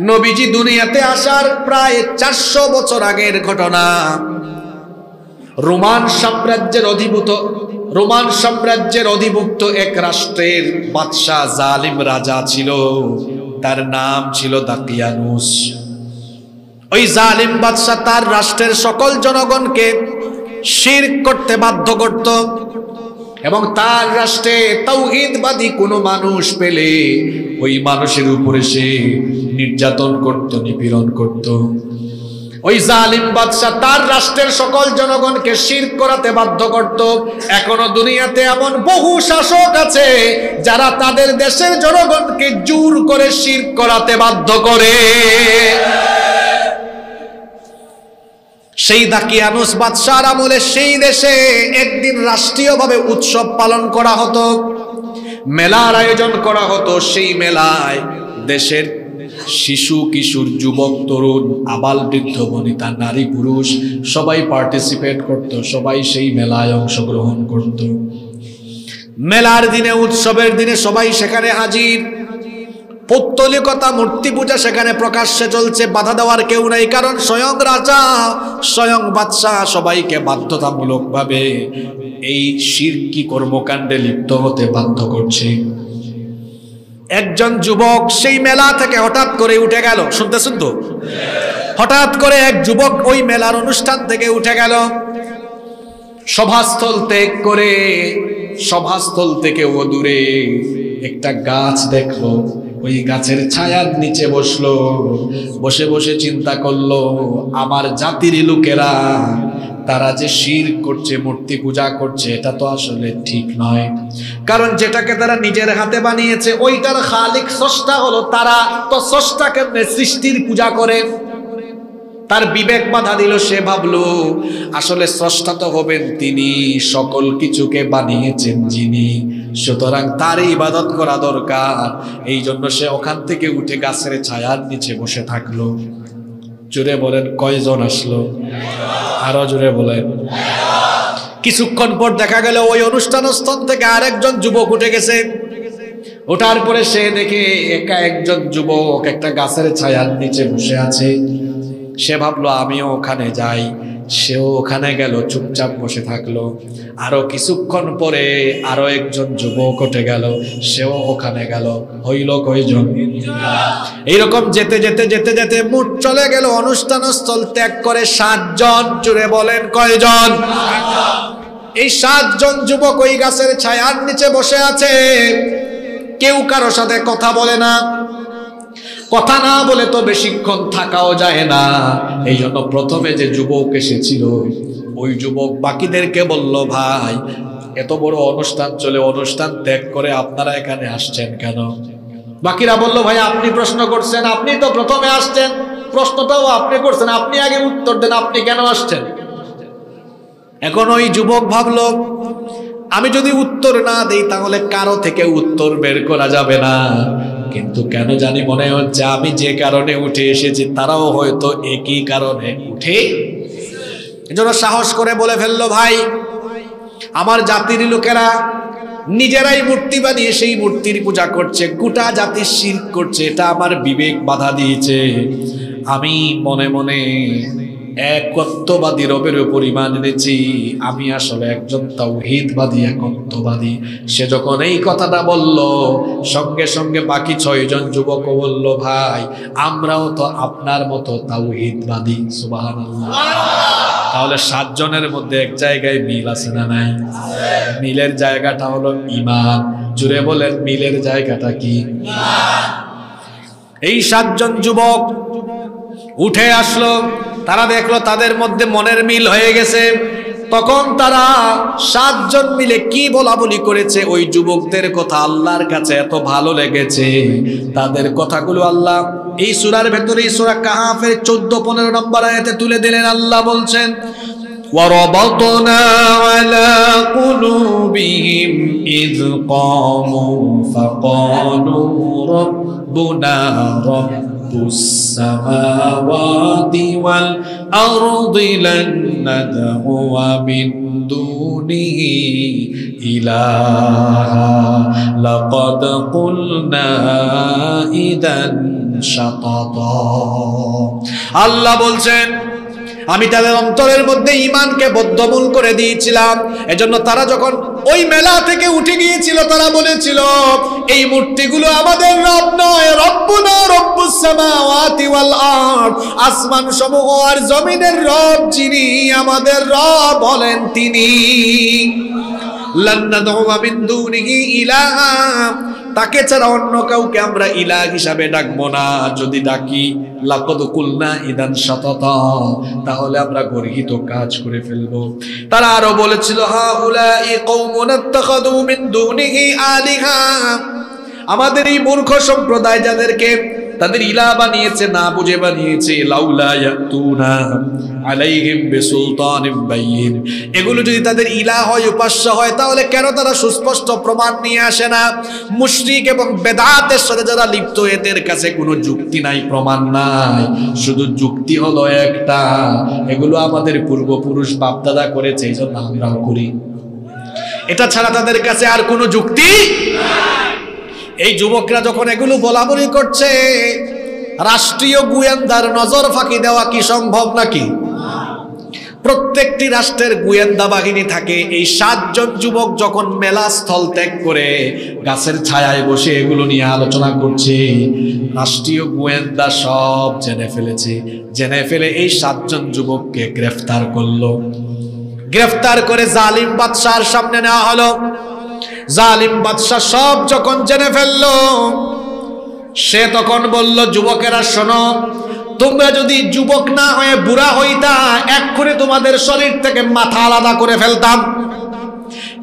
নবীজি দুনিয়াতে আসার প্রায় 400 বছর আগের ঘটনা। রোমান সাম্রাজ্যের অধিভুক্ত এক রাষ্ট্রের বাদশা জালিম রাজা ছিল, তার নাম ছিল দাকিয়ানুস। ওই জালিম বাদশা তার রাষ্ট্রের সকল জনগণকে শিরক করতে বাধ্য করত এবং তার রাষ্ট্রে তাওহীদবাদী কোনো মানুষ পেলে ওই মানুষের উপরে সে নির্যাতন করত, নিপীড়ন করত। ওই জালিম বাদশা তার রাষ্ট্রের সকল জনগণকে শিরক করাতে বাধ্য করত। এখনো দুনিয়াতে এমন বহু শাসক আছে যারা তাদের দেশের জনগণকে জোর করে শিরক করাতে বাধ্য করে। সেই দাকিয়ানুস বাদশার আমলে সেই দেশে একদিন রাষ্ট্রীয়ভাবে উৎসব পালন করা হতো, মেলার আয়োজন করা হতো। সেই মেলায় দেশের শিশু, কিশোর, যুবক, তরুণ, আবাল, বৃদ্ধ, বনিতা, নারী, পুরুষ সবাই পার্টিসিপেট করত, সবাই সেই মেলায় অংশগ্রহণ করত। মেলার দিনে, উৎসবের দিনে সবাই সেখানে হাজির। পৌত্তলিকতা, মূর্তি পূজা সেখানে প্রকাশ্যে চলছে, বাধা দেওয়ার কেউ নাই, কারণ স্বয়ং রাজা, স্বয়ং বাদশা সবাইকে বাধ্যতামূলকভাবে এই শিরকি কর্মকাণ্ডে লিপ্ত হতে বাধ্য করছে। একজন যুবক সেই মেলা থেকে হঠাৎ করে উঠে গেল। শুনতেছেন তো? হঠাৎ করে এক যুবক ওই মেলার অনুষ্ঠান থেকে উঠে গেল, সভাস্থল ত্যাগ করে সভাস্থল থেকে ও দূরে একটা গাছ দেখলো। ওই গাছের ছায়ার নিচে বসলো, বসে বসে চিন্তা করলো, আমার জাতির লোকেরা তারা যে শিরক করছে, মূর্তি পূজা করছে, এটা তো আসলে ঠিক নয়। কারণ যেটাকে তারা নিজের হাতে বানিয়েছে ওইটার খালিক স্রষ্টা হলো তারা, তো স্রষ্টাকে সৃষ্টির পূজা করে। তার বিবেক বাধা দিল। সে ভাবলো আসলে স্রষ্টা তো হবেন তিনি, সকল কিছুকে বানিয়েছেন যিনি, সুতরাং তার ইবাদত করা দরকার। এই জন্য সে ওখান থেকে উঠে গাছের ছায়ার নিচে বসে থাকলো। জোরে বলেন কয়জন আসলো? আরো জোরে বলেন। কিছুক্ষণ পর দেখা গেল ওই অনুষ্ঠান স্থল থেকে আরেকজন যুবক উঠে গেছে। ওঠার পরে সে দেখে একা একজন যুবক একটা গাছের ছায়ার নিচে বসে আছে। সে ভাবলো আমিও ওখানে যাই। সেও ওখানে গেল, চুপচাপ বসে থাকলো। আরো কিছুক্ষণ পরে আরো একজন যুবক উঠে গেল, সেও ওখানে গেল। হইল কয়জন? এইরকম যেতে যেতে যেতে যেতে মোট চলে গেল অনুষ্ঠান স্থল ত্যাগ করে 7 জন। জুড়ে বলেন কয়জন? এই 7 জন যুবক ওই গাছের ছায়ার নিচে বসে আছে। কেউ কারো সাথে কথা বলে না। কথা না বলে তো বেশিক্ষণ থাকাও যায় না। এই জন্য প্রথমে যে যুবক এসেছিল ওই যুবক বাকিদেরকে বলল, ভাই এত বড় অনুষ্ঠান চলে, অনুষ্ঠান ত্যাগ করে আপনারা এখানে আসছেন কেন? বাকিরা বলল, ভাই আপনি প্রশ্ন করছেন, আপনি তো প্রথমে আসছেন, প্রশ্নটাও আপনি করছেন, আপনি আগে উত্তর দেন, আপনি কেন আসছেন? এখন ওই যুবক ভাবলো আমি যদি উত্তর না দেই তাহলে কারো থেকে উত্তর বের করা যাবে না। কিন্তু কেন জানি মনে হচ্ছে আমি যে কারণে উঠে এসেছি তারাও হয়তো একই কারণে উঠে। এজন্য সাহস করে বলে ফেললো, ভাই আমার জাতির লোকেরা নিজেরাই মূর্তি বানিয়ে সেই মূর্তির পূজা করছে, গোটা জাতির শিরক করছে, এটা আমার বিবেক বাধা দিয়েছে। আমি মনে মনে একত্ববাদী রবের উপর ঈমান এনেছি, আমি আসলে একজন তাওহীদবাদী, একত্ববাদী। সে যখন এই কথাটা বলল, সঙ্গে সঙ্গে বাকি 6 জন যুবক বলল, ভাই আমরাও তো আপনার মতো তাওহীদবাদী। সুবহানাল্লাহ। তাহলে 7 জনের মধ্যে এক জায়গায় মিল আছে না নাই? মিলের জায়গাটা হলো ঈমান। জুড়ে বলেন মিলের জায়গাটা কি? ঈমান। এই 7 জন যুবক উঠে আসলো, তারা দেখলো তাদের মধ্যে মনের মিল হয়ে গেছে। তখন তারা 7 জন মিলে কি বলা বলি করেছে, ওই যুবকদের কথা আল্লাহর কাছে এত ভালো লেগেছে। তাদের কথাগুলো আল্লাহ এই সূরার ভেতরে, সূরা কাহাফের 14-15 নম্বর আয়াতে তুলে দিলেন। আল্লাহ বলছেন, ওয়ারাবাতনা আলা কুলুবিহিম ইয ক্বামু ফাকালু রাব্বুনা রাব্বুস সামাওয়াতি ওয়াল আরদি লান নাদউয়া মিন দুনিহি ইলাহা লাকাদ কুলনা ইযান শাতাতা। আল্লাহ বলছেন আমি তাদের অন্তরের মধ্যে ঈমানকে বদ্ধমূল করে দিয়েছিলাম। এজন্য তারা যখন ওই মেলা থেকে উঠে গিয়েছিল তারা বলেছিল এই মূর্তিগুলো আমাদের রব নয়, রব্বুনা রব্বুস সামাওয়াতি ওয়াল আরদ, আসমান সমূহ আর জমিনের রব যিনি আমাদের রব হলেন তিনি। লান নাদউ মিন দুনিহি ইলাহা, তাকে ছাড়া অন্য কাউকে আমরা ইলাহ হিসাবে ডাকবো না। যদি ডাকি লাকাদ কুলনা ইদান শাতাতা, তাহলে আমরা গর্হিত কাজ করে ফেলবো। তারা আরো বলেছিল হাউলাই কওমুন ইত্তাখাযু মিন দুনিহি আলিহা, আমাদের এই মূর্খ সম্প্রদায় যাদেরকে তাদের ইলাহ বানিয়েছে, না বুঝে বানিয়েছে, লাউলা ইয়াতুনা আলাইহিম বিসুলতানিম বাইয়িন, এগুলো যদি তাদের ইলাহ হয়, উপাস্য হয়, তাহলে কেন তারা সুস্পষ্ট প্রমাণ নিয়ে আসে না? মুশরিক এবং বেদাতের সাথে যারা লিপ্ত এদের কাছে কোনো যুক্তি নাই, প্রমাণ নাই, শুধু যুক্তি হলো একটা, এগুলো আমাদের পূর্বপুরুষ বাপদাদা করেছে এই জন্য আমরাও করি। এটা ছাড়া তাদের কাছে আর কোনো যুক্তি নাই। এই যুবকরা যখন এগুলো বলা বলি করছে, রাষ্ট্রীয় গোয়েন্দার নজর ফাঁকি দেওয়া কি সম্ভব নাকি? প্রত্যেকটি রাষ্ট্রের গোয়েন্দা বাহিনী থাকে। এই 7 জন যুবক যখন মেলা স্থল ত্যাগ করে গাছের ছায়ায় বসে এগুলো নিয়ে আলোচনা করছে, রাষ্ট্রীয় গোয়েন্দা সব জেনে ফেলেছে। জেনে ফেলে এই 7 জন যুবককে গ্রেফতার করলো। গ্রেফতার করে জালিম বাদশার সামনে নেওয়া হলো। জালিম বাদশা সব যখন জেনে ফেললো, সে তখন বলল, যুবকেরা শোনো, তোমরা যদি যুবক না হয়ে বুড়া হইতা এক্ষুনি তোমাদের শরীর থেকে মাথা আলাদা করে ফেলতাম,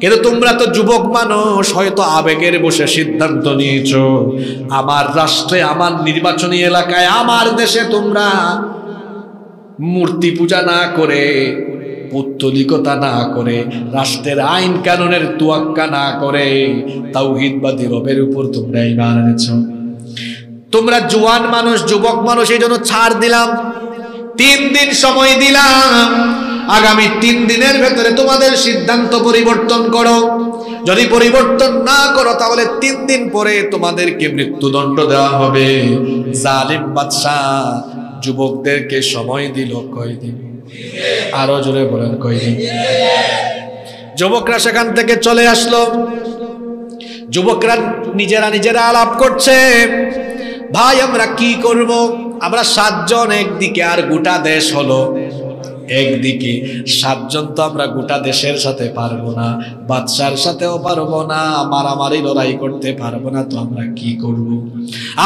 কিন্তু তোমরা তো যুবক মানুষ, হয়তো আবেগের বসে সিদ্ধান্ত নিয়েছো আমার রাষ্ট্রে, আমার নির্বাচনী এলাকায়, আমার দেশে তোমরা মূর্তি পূজা না করে, পৌত্তলিকতা না করে, রাষ্ট্রের আইন কানুনের তোয়াক্কা না করে তাওহীদবাদী রবের উপর তোমরা ঈমান এনেছো। তোমরা জওয়ান মানুষ, যুবক মানুষ, এই জন্য ছাড় দিলাম, 3 দিন সময় দিলাম। আগামী 3 দিনের ভেতরে তোমাদের সিদ্ধান্ত পরিবর্তন করো। যদি পরিবর্তন না করো তাহলে 3 দিন পরে তোমাদেরকে মৃত্যুদণ্ড দেওয়া হবে। জালিম বাদশা যুবকদেরকে সময় দিল কয়দিন? আরো জোরে বলেন কয়দিন? যুবকরা সেখান থেকে চলে আসলো। যুবকরা নিজেরা আলাপ করছে, ভাই আমরা কি করব? আমরা 7 জন একদিকে, আর গোটা দেশ হলো একদিকে। 7 জন তো আমরা গোটা দেশের সাথে পারবো না, বাদশার সাথেও পারবো না, মারামারি লড়াই করতে পারবো না, তো আমরা কি করব?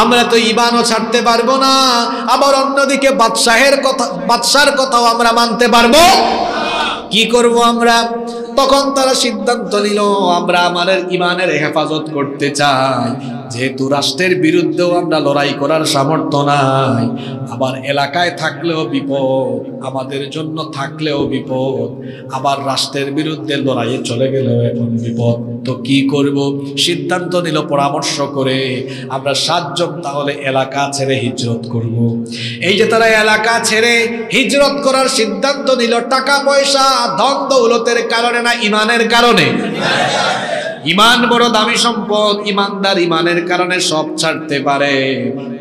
আমরা তো ঈমানও ছাড়তে পারবো না, আবার অন্যদিকে বাদশার কথাও আমরা মানতে পারবো, কি করব আমরা? তখন তারা সিদ্ধান্ত নিল, আমরা আমাদের ঈমানের হেফাজত করতে চাই, যেহেতু রাষ্ট্রের বিরুদ্ধেও আমরা লড়াই করার সামর্থ্য নাই, আবার এলাকায় থাকলেও বিপদ, আমাদের জন্য থাকলেও বিপদ, আবার রাষ্ট্রের বিরুদ্ধে লড়াইয়ে চলে গেলেও এখন বিপদ, তো কি করব? সিদ্ধান্ত নিল পরামর্শ করে, আমরা 7 জন তাহলে এলাকা ছেড়ে হিজরত করব। এই যে তারা এলাকা ছেড়ে হিজরত করার সিদ্ধান্ত নিল, টাকা পয়সা ধন দৌলতের কারণে না, ঈমানের কারণে। ঈমান বড় দামি সম্পদ। ঈমানদার ঈমানের কারণে সব ছাড়তে পারে,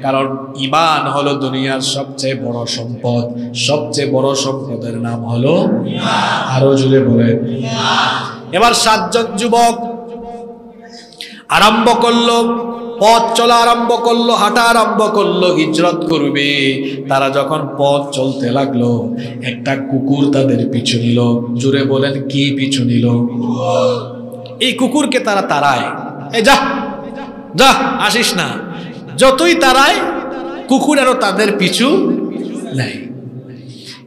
কারণ ঈমান হলো দুনিয়ার সবচেয়ে বড় সম্পদ। সবচেয়ে বড় সম্পদের নাম হলো ঈমান। আরো জোরে বলেন ঈমান। এবার 7 জন যুবক আরম্ভ করলো, পথ চলা আরম্ভ করলো, হাঁটা আরম্ভ করলো, হিজরত করবে। তারা যখন পথ চলতে লাগলো, একটা কুকুর তাদের পিছু নিল। জোরে বলেন কি পিছু নিল? এই কুকুরকে তারা তাড়ায়, এই যা যা, আসিস না। যতই তাড়ায়, কুকুর আরো তাদের পিছু নেয়।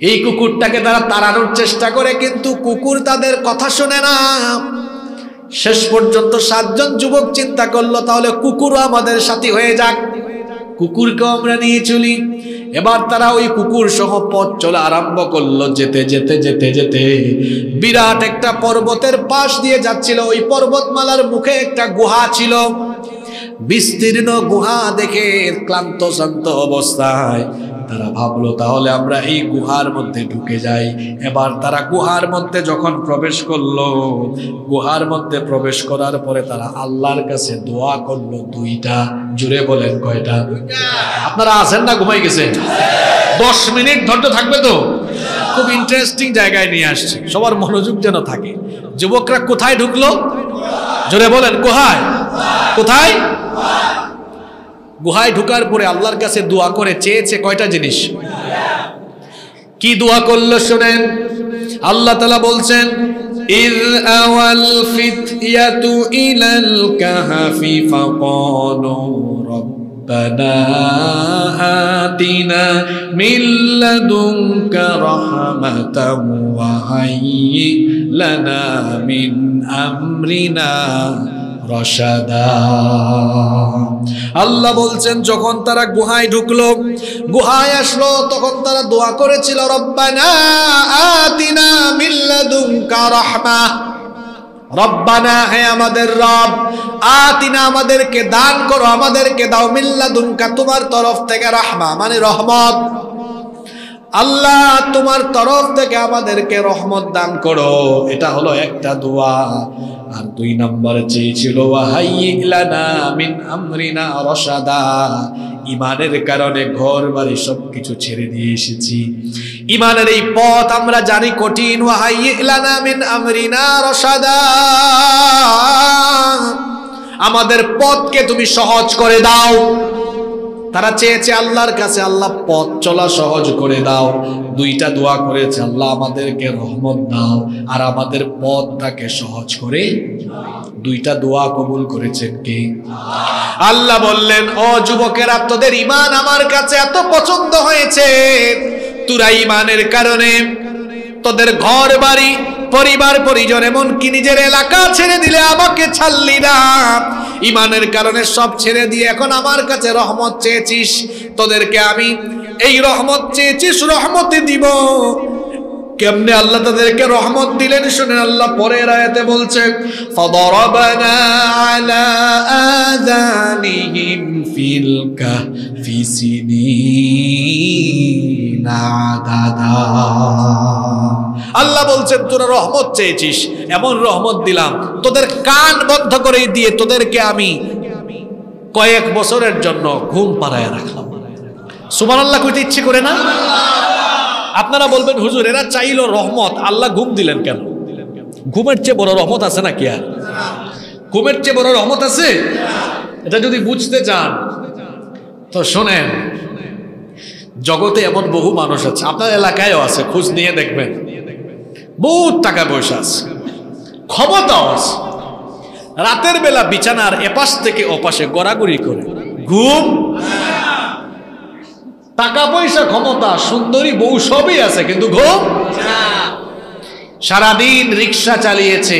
এই কুকুরটাকে তারা তাড়ানোর চেষ্টা করে, কিন্তু কুকুর তাদের কথা শোনে না। শেষ পর্যন্ত 7 জন যুবক চিন্তা করলো, তাহলে কুকুরও আমাদের সাথী হয়ে যাক, কুকুরকেও আমরা নিয়ে চলি। এবার তারা ওই কুকুর সহ পথ চলা আরম্ভ করলো। যেতে যেতে যেতে যেতে বিরাট একটা পর্বতের পাশ দিয়ে যাচ্ছিল। ওই পর্বতমালার মুখে একটা গুহা ছিল। বিস্তীর্ণ গুহা দেখে ক্লান্ত শান্ত অবস্থায় তারা ভাবলো তাহলে আমরা এই গুহার মধ্যে ঢুকে যাই। এবার তারা গুহার মধ্যে যখন প্রবেশ করলো, গুহার মধ্যে প্রবেশ করার পরে তারা আল্লাহর কাছে দোয়া করলো দুইটা। জুড়ে বলেন কয়টা? আপনারা আছেন না ঘুমাই গেছেন? 10 মিনিট ধৈর্য থাকবে তো? খুব ইন্টারেস্টিং জায়গায় নিয়ে আসছে, সবার মনোযোগ যেন থাকে। যুবকরা কোথায় ঢুকলো? জোরে বলেন কোথায়? কোথায়? গুহায় ঢুকার পরে আল্লাহর কাছে দোয়া করে চেয়েছে কয়টা জিনিস? কি দোয়া করলো শুনেন। আল্লাহ তাআলা বলছেন, ইয আওয়াল ফিতয়াতু ইলাল কাহফি ফাকালু রব্বানা আতিনা মিন লাদুনকা রাহমাতাও ওয়া হায়্যি লানা মিন আমরিনা রশাদা। আল্লাহ বলছেন যখন তারা গুহায় ঢুকলো, গুহায় আসলো, তখন তারা দোয়া করেছিল রব্বানা আতিনা মিন লাদুনকা রাহমা। রব্বানা, হে আমাদের রব, আতিনা আমাদেরকে দান করো, আমাদেরকে দাও, মিন লাদুনকা তোমার তরফ থেকে, রাহমা মানে রহমত। আল্লাহ তোমার তরফ থেকে আমাদেরকে রহমত দান করো। এটা হলো একটা দোয়া। আর 2 নম্বরে চেয়েছিল ওয়াহাইয়ি লানা মিন আমরিনা রশাদা। ইমানের কারণে ঘর বাড়ি সবকিছু ছেড়ে দিয়ে এসেছি, ইমানের এই পথ আমরা জানি কঠিন। ওয়াহাইয়ি লানা মিন আমরিনা রশাদা, আমাদের পথকে তুমি সহজ করে দাও। তারা চেয়েছে আল্লাহর কাছে, আল্লাহ পথ চলা সহজ করে দাও। 2টা দোয়া করেছে, আল্লাহ আমাদেরকে রহমত দাও আর আমাদের পথটাকে সহজ করে। 2টা দোয়া কবুল করেছেন কে? আল্লাহ বললেন, ও যুবকেরা, তোদের ঈমান আমার কাছে এত পছন্দ হয়েছে, তোরা ঈমানের কারণে তোদের ঘর বাড়ি পরিবার পরিজন এমনকি নিজের এলাকা ছেড়ে দিলে আমাকে ছাড়লি না। ঈমানের কারণে সব ছেড়ে দিয়ে এখন আমার কাছে রহমত চেয়েছিস, তোদেরকে আমি এই রহমত চেয়েছিস, রহমতে দিব। কেমনে আল্লাহ তাদেরকে রহমত দিলেন শুনেন। আল্লাহ পরের আয়াতে বলছেন, ফাদরাবানা আলা আযানিহিম ফিল কাহফি সিনিনা আদাদা। আল্লাহ বলছেন তোরা রহমত চেয়েছিস, এমন রহমত দিলাম, তোদের কান বন্ধ করে দিয়ে তোদেরকে আমি কয়েক বছরের জন্য ঘুম পাড়ায় রাখলাম। সুবহানাল্লাহ কইতে ইচ্ছে করে না? আপনারা বলবেন হুজুর এরা চাইলো রহমত, আল্লাহ ঘুম দিলেন কেন? ঘুমের চেয়ে বড় রহমত আছে নাকি? আর ঘুমের চেয়ে বড় রহমত আছে? এটা যদি বুঝতে চান তো শোনেন, জগতে এমন বহু মানুষ আছে, আপনার এলাকায়ও আছে, খোঁজ নিয়ে দেখবেন, বহুত টাকা পয়সা আছে, ক্ষমতাও আছে, রাতের বেলা বিছানার এপাশ থেকে ওপাশে গড়াগড়ি করে ঘুম। টাকা পয়সা ক্ষমতা সুন্দরী বউ সবই আছে, কিন্তু ঘুম। সারাদিন রিক্সা চালিয়েছে,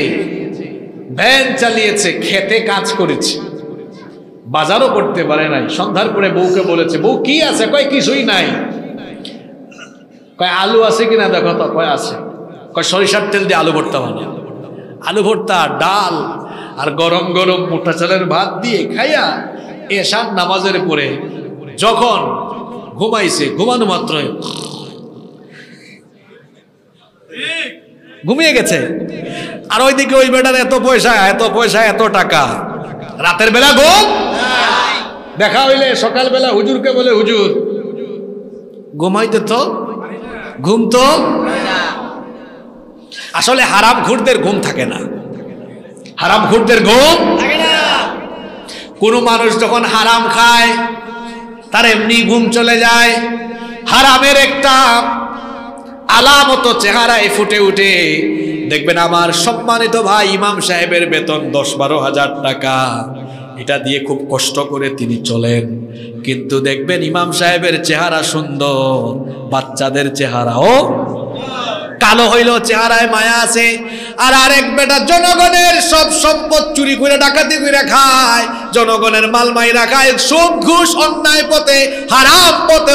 ভ্যান চালিয়েছে, খেতে কাজ করেছে, বাজারও করতে পারে নাই। সন্ধ্যার পরে বউকে বলেছে, বউ কি আছে? কয় কিছুই নাই। কয় আলু আছে কিনা দেখো তো। কয় আছে। কয় সরিষার তেল দিয়ে আলু ভর্তা বানাও। আলু ভর্তা, ডাল আর গরম গরম মোটা চালের ভাত দিয়ে খাইয়া এশার নামাজের পরে যখন ঘুমাইছে, ঘুমানো মাত্র ঘুমিয়ে গেছে। আর ওইদিকে ওই বেটার এত পয়সা, এত পয়সা, এত টাকা, রাতের বেলা ঘুম। দেখা হইলে সকালবেলা হুজুরকে বলে, হুজুর ঘুমাইতে তো ঘুম তো। আসলে হারাম খুরদের ঘুম থাকে না, হারাম খুরদের ঘুম থাকে না। কোন মানুষ যখন হারাম খায় তার এমনি ঘুম চলে যায়। হারামের একটা আলামত চেহারায় ফুটে উঠে। দেখবেন আমার সম্মানিত ভাই ইমাম সাহেবের বেতন 10-12 হাজার টাকা, এটা দিয়ে খুব কষ্ট করে তিনি চলেন, কিন্তু দেখবেন ইমাম সাহেবের চেহারা সুন্দর, বাচ্চাদের চেহারাও কালো হইলেও চেহারায় মায়া আছে। আর আরেক বেটা জনগণের সব সম্পদ চুরি করে ডাকাতি করে খায়, জনগণের মাল মাইরা খায়, সুদ ঘুষ অন্যায় পথে হারাম পথে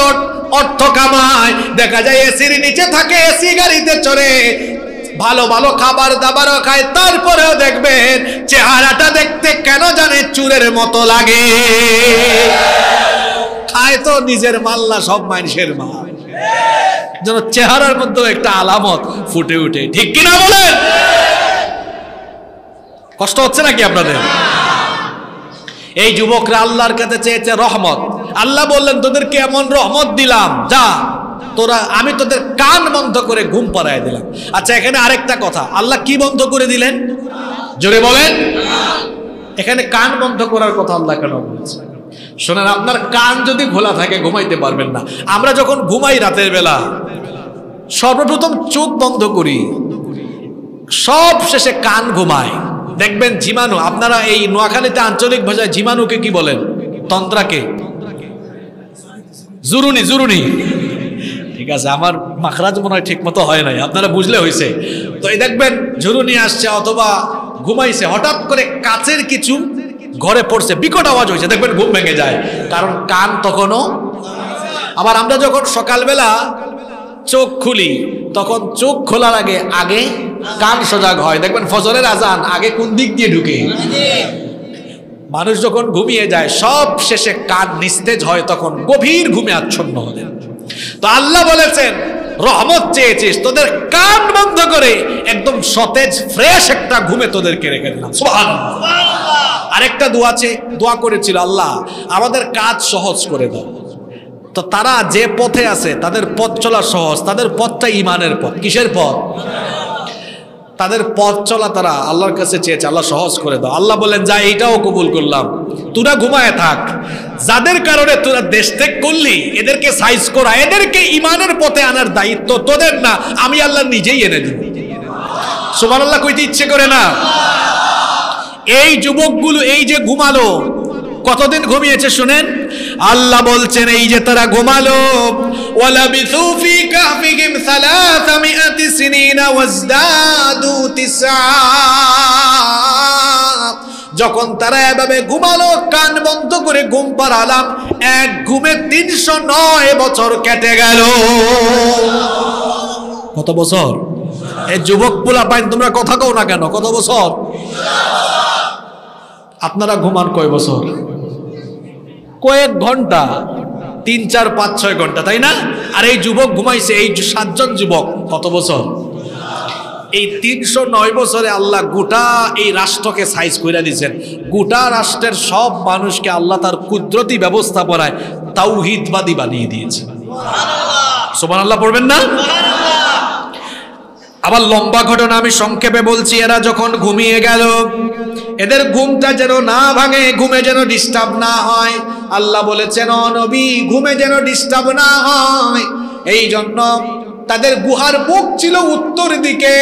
অর্থ কামায়। দেখা যায় এসির নিচে থাকে, এসি গাড়িতে চড়ে, ভালো ভালো খাবার দাবারও খায়, তারপরেও দেখবেন চেহারাটা দেখতে কেন জানে চুরের মতো লাগে। খায় তো নিজের মাল্লা, সব মানুষের মাল, যেন চেহারার মধ্যে একটা আলামত ফুটে উঠে। ঠিক কিনা বলেন? কষ্ট হচ্ছে নাকি আপনাদের? এই যুবকরা আল্লাহর কাছে চেয়েছে রহমত। আল্লাহ বললেন তোদেরকে এমন রহমত দিলাম, যা তোরা, আমি তোদের কান বন্ধ করে ঘুম পাড়ায় দিলাম। আচ্ছা, এখানে আরেকটা কথা, আল্লাহ কি বন্ধ করে দিলেন? জোরে বলেন। এখানে কান বন্ধ করার কথা আল্লাহ কেন বলেছে? শোনেন, আপনার কান যদি খোলা থাকে ঘুমাইতে পারবেন না। আমরা যখন ঘুমাই রাতের বেলা, সর্বপ্রথম চোখ বন্ধ করি, সব শেষে কান ঘুমায়। দেখবেন জীবাণু, আপনারা এই নোয়াখালীতে আঞ্চলিক ভাষায় জীবাণুকে কি বলেন? তন্ত্রাকে জুরুনি, জুরুনি। ঠিক আছে, আমার মাখরাজ মনে হয় ঠিক মতো হয় নাই, আপনারা বুঝলে হয়েছে। তো এই দেখবেন ঝুরুনি আসছে অথবা ঘুমাইছে, হঠাৎ করে কাচের কিছু ঘরে পড়ছে, বিকট আওয়াজ হয়েছে, দেখবেন ঘুম ভেঙে যায়, কারণ কান তখনও। আবার আমরা যখন সকালবেলা চোখ খুলি, তখন চোখ খোলার আগে আগে কান সজাগ হয়। দেখবেন ফজরের আজান আগে কোন দিক দিয়ে ঢুকে? মানুষ যখন ঘুমিয়ে যায়, সব শেষে কান নিস্তেজ হয়, তখন গভীর ঘুমে আচ্ছন্ন হলেন। তো আল্লাহ বলেছেন রহমত চেয়েছিস, তোদের কান বন্ধ করে একদম সতেজ ফ্রেশ একটা ঘুমে তোদেরকে রেখে দিলাম। সুবহানাল্লাহ। আরেকটা দোয়া করেছিল, আল্লাহ আমাদের কাজ সহজ করে দাও। তো তারা যে পথে আছে তাদের পথ চলা সহজ, তাদের পথটা ইমানের পথ। কিসের পথ? তাদের পথ চলা তারা আল্লাহর কাছে চেয়েছে, আল্লাহ সহজ করে দাও। আল্লাহ বলেন, যা, এইটাও কবুল করলাম, তোরা ঘুমায় থাক। যাদের কারণে তোরা দেশ ত্যাগ করলি, এদেরকে সাইজ করা, এদেরকে ইমানের পথে আনার দায়িত্ব তোদের না, আমি আল্লাহ নিজেই এনে দিব। সুবহানাল্লাহ কইতে ইচ্ছে করে না? এই যুবকগুলো এই যে ঘুমালো, কতদিন ঘুমিয়েছে শুনেন? আল্লাহ বলছেন এই যে তারা ঘুমালো, ওয়ালাবিথু ফি কাহফিহিম 300 সিনিনা ওয়াজদাদু 9। যখন তারা এভাবে ঘুমালো, কান বন্ধ করে ঘুম পাড়ালাম, এক ঘুমে 309 বছর কেটে গেল। কত বছর? এই যুবক পোলা পাইন, তোমরা কথা কও না কেন? কত বছর? আপনারা ঘুমান কয় বছর? কয়েক ঘন্টা, 3, 4, 5, 6 ঘন্টা, তাই না? আর এই যুবক ঘুমাইছে, এই 7 জন যুবক, কত বছর? এই 309 বছরে আল্লাহ গোটা এই রাষ্ট্রকে সাইজ করে দিয়েছেন। গোটা রাষ্ট্রের সব মানুষকে আল্লাহ তার কুদরতি ব্যবস্থাপনায় তাওহীদবাদী বানিয়ে দিয়েছে। সুবহানাল্লাহ পড়বেন না? আবার লম্বা ঘটনা আমি সংক্ষেপে বলছি। এরা যখন ঘুমিয়ে গেল, এদের ঘুমটা যেন না ভাঙে, ঘুমে যেন ডিস্টার্ব না হয়। আল্লাহ বলেছেন, ও নবী, ঘুমে যেন ডিস্টার্ব না হয়, এই জন্য তাদের গুহার মুখ ছিল উত্তর দিকে।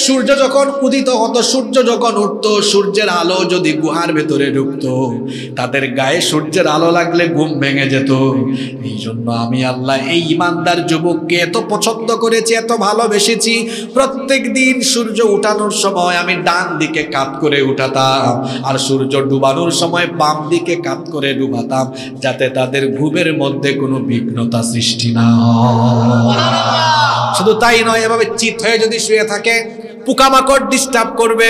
সূর্য যখন উদিত হতো, সূর্য যখন উঠতো, সূর্যের আলো যদি গুহার ভেতরে ঢুকতো, তাদের গায়ে সূর্যের আলো লাগলে ঘুম ভেঙে যেত। এই জন্য আমি আল্লাহ এই ইমানদার যুবককে এত পছন্দ করেছি, এত ভালোবেসেছি। প্রত্যেক দিন সূর্য উঠানোর সময় আমি ডান দিকে কাত করে উঠাতাম, আর সূর্য ডুবানোর সময় বাম দিকে কাত করে ডুবাতাম, যাতে তাদের ঘুমের মধ্যে কোনো বিঘ্নতা সৃষ্টি না হয়। শুধু তাই নয়, এভাবে চিত হয়ে যদি শুয়ে থাকে, পোকামাকড় ডিস্টার্ব করবে।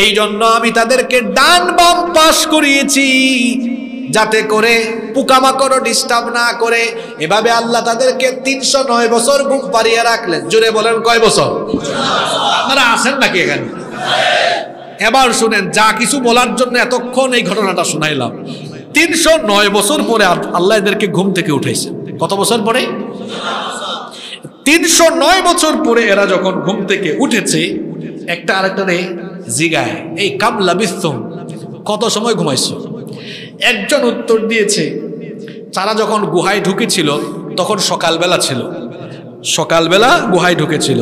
এই জন্য আমি তাদেরকে ডান বাম পাশ করিয়েছি, যাতে করে পোকামাকড়ও ডিস্টার্ব না করে। এভাবে আল্লাহ তাদেরকে 309 বছর ঘুম পাড়িয়ে রাখলেন। জোরে বলেন, কয় বছর? আপনারা আছেন নাকি এখানে? এবার শুনেন, যা কিছু বলার জন্য এতক্ষণ এই ঘটনাটা শুনাইলাম, 309 বছর পরে আল্লাহ এদেরকে ঘুম থেকে উঠাইছে। কত বছর পরে? 309 বছর পরে এরা যখন ঘুম থেকে উঠেছে, একটা আরেকটা জিগায়, এই কাম লাবিসতুম, কত সময় ঘুমাইছো? একজন উত্তর দিয়েছে, তারা যখন গুহায় ঢুকেছিল তখন সকালবেলা ছিল, সকালবেলা গুহায় ঢুকেছিল।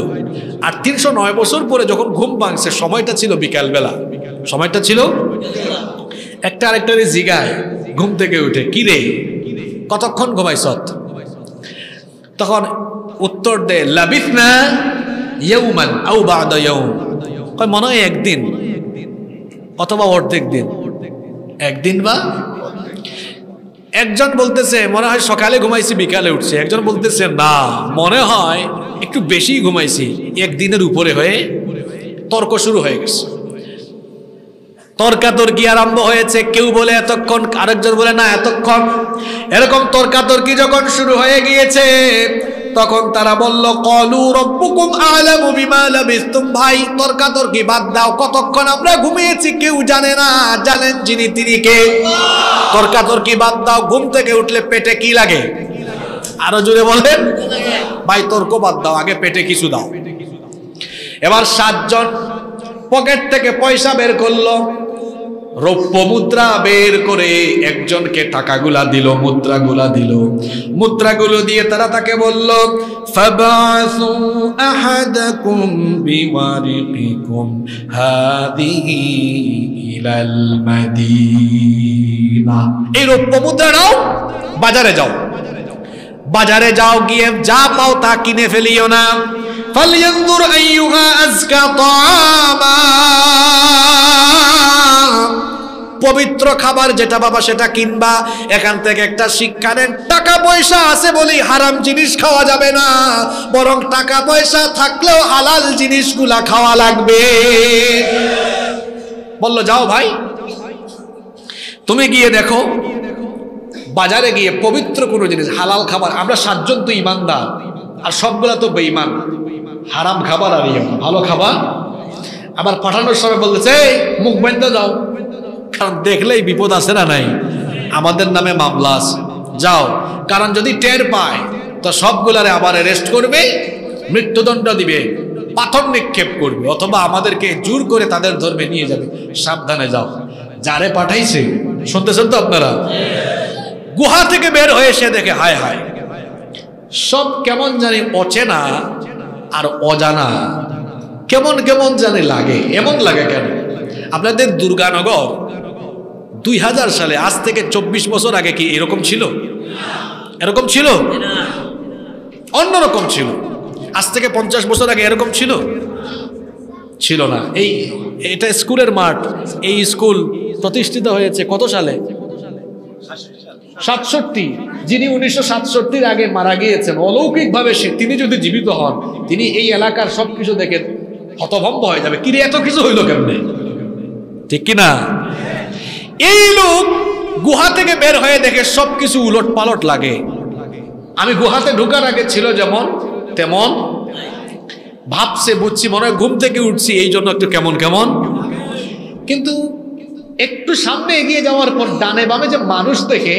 আর 309 বছর পরে যখন ঘুম ভাঙছে, সময়টা ছিল বিকালবেলা, সময়টা ছিল। একটা আরেকটা জিগায় ঘুম থেকে উঠে, কি রে কতক্ষণ ঘুমাইছ? তখন উত্তর দে, লাবিথনা ইয়াওমান আও বা'দা ইয়াওম, কয় মনে হয় একদিন অথবা অর্ধেক দিন, একদিন বা। একজন বলতেছে মনে হয় সকালে ঘুমাইছি বিকালে উঠছে, একজন বলতেছে না মনে হয় একটু বেশি ঘুমাইছি, একদিনের উপরে হয়ে তর্ক শুরু হয়ে গেছে। তর্কাতর্কি আরম্ভ হয়েছে, কেউ বলে এতক্ষণ, আরেকজন বলে না এতক্ষণ। এরকম তর্কাতর্কি যখন শুরু হয়ে গিয়েছে তখন তারা বলল ক্বালু রাব্বুকুম আ'লামু বিমা লাবিসতুম। ভাই তর্কাতর্কি বাদ দাও, কতক্ষণ আমরা ঘুমিয়েছি কেউ জানে না, জানেন যিনি তিনি কে। তর্কাতর্কি বাদ দাও, ঘুম থেকে উঠলে পেটে কি লাগে? আরো জোরে বলেন ভাই, তর্ক বাদ দাও, আগে পেটে কিছু দাও। এবার 7 জন পকেট থেকে পয়সা বের করলো, রৌপ্য মুদ্রা বের করে একজনকে টাকাগুলা দিল, মুদ্রাগুলা দিল। মুদ্রাগুলো দিয়ে তারা তাকে বলল ফাবাসু আহাদাকুম বিওয়ারিকিকুম হাদিহি ইলাল মাদিনা। এই রৌপ্য মুদ্রা নাও, বাজারে যাও, বাজারে যাও, গিয়ে যা পাও তা কিনে ফেলিও না। ফালইয়ানজুর আইয়ুহা আযকা তাআমা, পবিত্র খাবার যেটা বাবা সেটা কিনবা। এখান থেকে একটা শিক্ষা নেন, টাকা পয়সা আছে বলেই হারাম জিনিস খাওয়া যাবে না, বরং টাকা পয়সা থাকলেও হালাল জিনিসগুলা খাওয়া লাগবে। বললো যাও ভাই, তুমি গিয়ে দেখো, বাজারে গিয়ে পবিত্র কোনো জিনিস হালাল খাবার। আমরা 7 জন তো ইমানদার, আর সবগুলা তো বেঈমান, হারাম খাবার আর ভালো খাবার। আবার পাঠানোর সময় বলতেছে মুখ বেঁধে যাও, কারণ দেখলেই বিপদ আছে না নাই, আমাদের নামে মামলা আছে, যাও। কারণ যদি টের পায় তো সবগুলারে আবার অ্যারেস্ট করবে, মৃত্যুদণ্ড দিবে, পাথর নিক্ষেপ করবে, অথবা আমাদেরকে জোর করে তাদের ধর্মে নিয়ে যাবে। সাবধানে যাও। যারে পাঠাইছে, শুনতেছেন তো আপনারা? গুহা থেকে বের হয়ে সে দেখে হায় হায়, সব কেমন জানি অচেনা আর অজানা, কেমন কেমন জানি লাগে। এমন লাগে কেন? আপনাদের দুর্গানগর 2000 সালে, আজ থেকে 24 বছর আগে কি এরকম ছিল? এরকম ছিল? অন্যরকম ছিল। আজ থেকে 50 বছর আগে এরকম ছিল? ছিল না। এটা স্কুলের মাঠ। এই স্কুল প্রতিষ্ঠিত হয়েছে কত সালে? 67। যিনি 1967 আগে মারা গিয়েছেন, অলৌকিকভাবে তিনি যদি জীবিত হন, তিনি এই এলাকার সবকিছু দেখে হতভম্ব হয়ে যাবে, কিরে এত কিছু হইল কেমনে? ঠিক কিনা? এই লোক গুহা থেকে বের হয়ে দেখে সবকিছু উলট পালট লাগে। আমি গুহাতে ঢোকার আগে ছিল যেমন তেমন, ভাবছে বুঝছি, মনে হয় ঘুম থেকে উঠছি, এই জন্য একটু কেমন কেমন। কিন্তু একটু সামনে এগিয়ে যাওয়ার পর ডানে বামে যে মানুষ দেখে,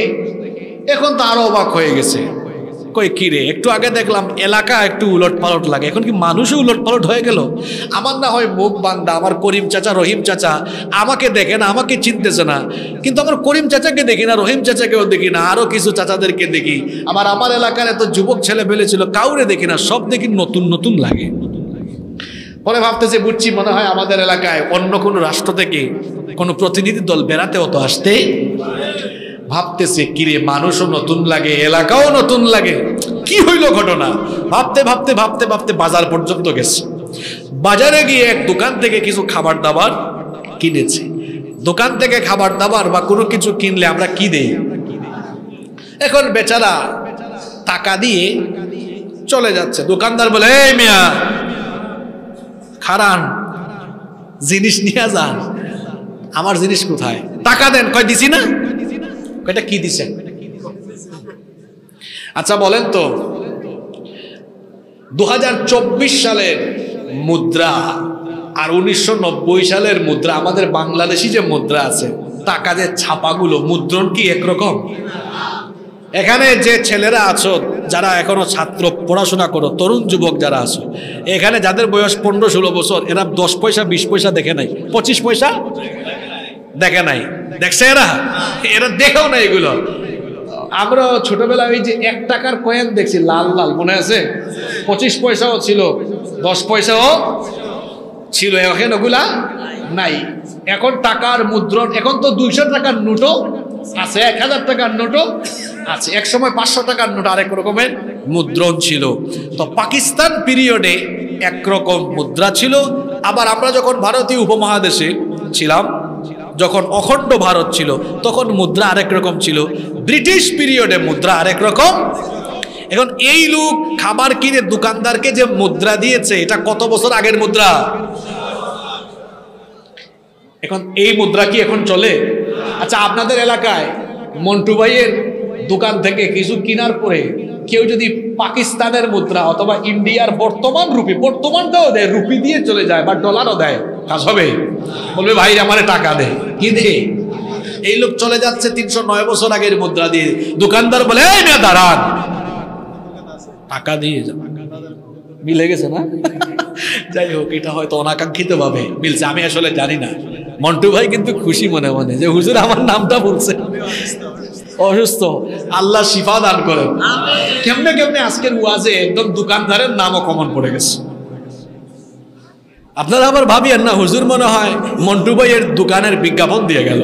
এখন তো আরো অবাক হয়ে গেছে। কই কিরে, একটু আগে দেখলাম এলাকা একটু উলট পালট লাগে, এখন কি মানুষও উলট পালট হয়ে গেল? আমার না হয় মুখ বান্দা, আমার করিম চাচা রহিম চাচা আমাকে দেখে না, আমাকে চিনতেছে না, কিন্তু আমার করিম চাচাকে দেখি না, রহিম চাচাকেও দেখি না, আরো কিছু চাচাদেরকে দেখি। আমার এলাকার এত যুবক ছেলে ফেলেছিল, কাউরে দেখি না, সব দেখি নতুন নতুন লাগে। পরে ভাবতেছে বুঝছি, মনে হয় আমাদের এলাকায় অন্য কোনো রাষ্ট্র থেকে কোনো প্রতিনিধি দল বেড়াতেও তো আসতে। ভাবতেছে কিরে, মানুষও নতুন লাগে, এলাকাও নতুন লাগে, কি হইল ঘটনা? ভাবতে ভাবতে ভাবতে ভাবতে বাজার পর্যন্ত গেছে। বাজারে গিয়ে এক দোকান থেকে কিছু খাবার দাবার কিনেছে। দোকান থেকে খাবার দাবার বা কোনো কিছু কিনলে আমরা কি দেই? এখন বেচারা টাকা দিয়ে চলে যাচ্ছে। দোকানদার বলে, এই মিয়া খারান, জিনিস নিয়ে যান। আমার জিনিস কোথায়? টাকা দেন। কয় দিছি না। এটা কি দিছেন? আচ্ছা বলেন তো, 2024 সালের মুদ্রা আর 1990 সালের মুদ্রা, আমাদের বাংলাদেশি যে মুদ্রা আছে, টাকা যে ছাপাগুলো, মুদ্রণ কি একরকম? এখানে যে ছেলেরা আছো, যারা এখনো ছাত্র পড়াশোনা করো, তরুণ যুবক যারা আছো, এখানে যাদের বয়স 15-16 বছর, এরা 10 পয়সা 20 পয়সা দেখে নাই, 25 পয়সা দেখে নাই। দেখছে এরা দেখেও না এগুলো। আমরা ছোটবেলায় ওই যে 1 টাকার কয়েন দেখছি, লাল লাল, মনে আছে? 25 পয়সাও ছিল, 10 পয়সাও ছিল, এখন ওগুলা নাই। এখন টাকার মুদ্রণ, এখন তো 200 টাকার নোটও আছে, 1000 টাকার নোটও আছে। এক সময় 500 টাকার নোট আরেক রকমের মুদ্রণ ছিল। তো পাকিস্তান পিরিয়ডে একরকম মুদ্রা ছিল, আবার আমরা যখন ভারতীয় উপমহাদেশে ছিলাম, যখন অখণ্ড ভারত ছিল, তখন মুদ্রা আরেক রকম ছিল। ব্রিটিশ পিরিয়ডে মুদ্রা আরেক রকম। এখন এই লোক খাবার কিনে দোকানদারকে যে মুদ্রা দিয়েছে, এটা কত বছর আগের মুদ্রা? এখন এই মুদ্রা কি এখন চলে? আচ্ছা, আপনাদের এলাকায় মন্টু ভাইয়ের দোকান থেকে কিছু কেনার পরে কেউ যদি পাকিস্তানের মুদ্রা অথবা ইন্ডিয়ার বর্তমান রুপি, বর্তমানটাও দেয়, রুপি দিয়ে চলে যায় বা ডলারও দেয়, কাজ হবে? বলবে ভাই আমারে টাকা দে। কি দে? এই লোক চলে যাচ্ছে 309 বছর আগের মুদ্রা দিয়ে। দোকানদার বলে এই মেয়ে দাঁড়ান, টাকা দিয়ে যাও। মিলে গেছে না? যাই হোক, এটা হয়তো অনাকাঙ্ক্ষিত ভাবে মিলছে, আমি আসলে জানি না। মন্টু ভাই কিন্তু খুশি মনে মনে যে হুজুর আমার নামটা বলছে। অসুস্থ, আল্লাহ শিফা দান করেন। কেমনে কেমনে আজকের ওয়াজে একদম দোকানদারের নামও কমন পড়ে গেছে। আপনারা আবার ভাবিয়েন না হুজুর মনে হয় মন্টু ভাইয়ের দোকানের বিজ্ঞাপন দিয়ে গেল।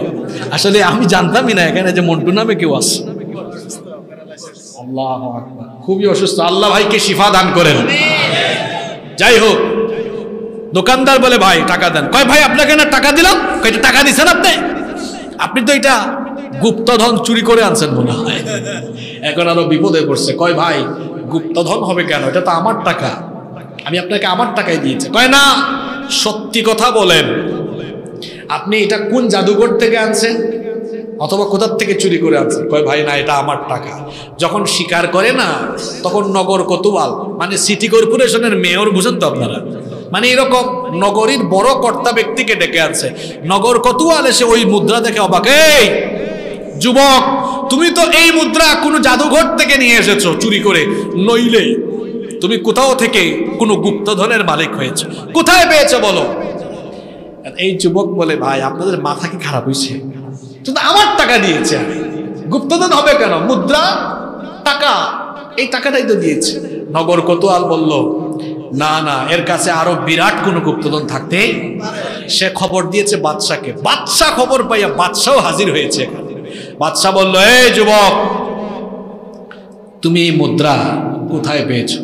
আসলে আমি জানতামই না এখানে যে মন্টু নামে কেউ আছে। আল্লাহু আকবার, খুবই অসুস্থ, আল্লাহ ভাইকে শিফা দান করেন। যাই হোক, দোকানদার বলে ভাই টাকা দেন। কয় ভাই আপনাকে না টাকা দিলাম। কয়টা টাকা দিচ্ছেন আপনি? আপনি তো এটা গুপ্তধন চুরি করে আনছেন মনে হয়। এখন আরো বিপদে পড়ছে। কয় ভাই গুপ্তধন হবে কেন, এটা তো আমার টাকা, আমি আপনাকে আমার টাকায় দিয়েছি। কয় না, সত্যি কথা বলেন, আপনি এটা কোন জাদুঘর থেকে আনছেন অথবা কোথার থেকে চুরি করে আনছেন? কয় ভাই না, এটা আমার টাকা। যখন স্বীকার করে না, তখন নগর কোতোয়াল মানে সিটি কর্পোরেশনের মেয়র, বুঝেন তো আপনারা, মানে এরকম নগরীর বড় কর্তা ব্যক্তিকে ডেকে আনছে। নগর কোতোয়াল এসে ওই মুদ্রা দেখে অবাক। এই যুবক, তুমি তো এই মুদ্রা কোনো জাদুঘর থেকে নিয়ে এসেছো চুরি করে, নইলে তুমি কোথাও থেকে কোনো গুপ্তধনের মালিক হয়েছে, কোথায় পেয়েছো বলো? এই যুবক বলে ভাই আপনাদের মাথা কি খারাপ হয়েছে? শুধু আমার টাকা দিয়েছে, গুপ্তধন হবে কেন? মুদ্রা টাকা, এই টাকাটাই তো দিয়েছে। নগর কোতোয়াল বলল না না, এর কাছে আরো বিরাট কোনো গুপ্তধন থাকতে। সে খবর দিয়েছে বাদশাকে। বাদশা খবর পাইয়া বাদশাও হাজির হয়েছে। বাদশা বলল এই যুবক, তুমি এই মুদ্রা কোথায় পেয়েছো?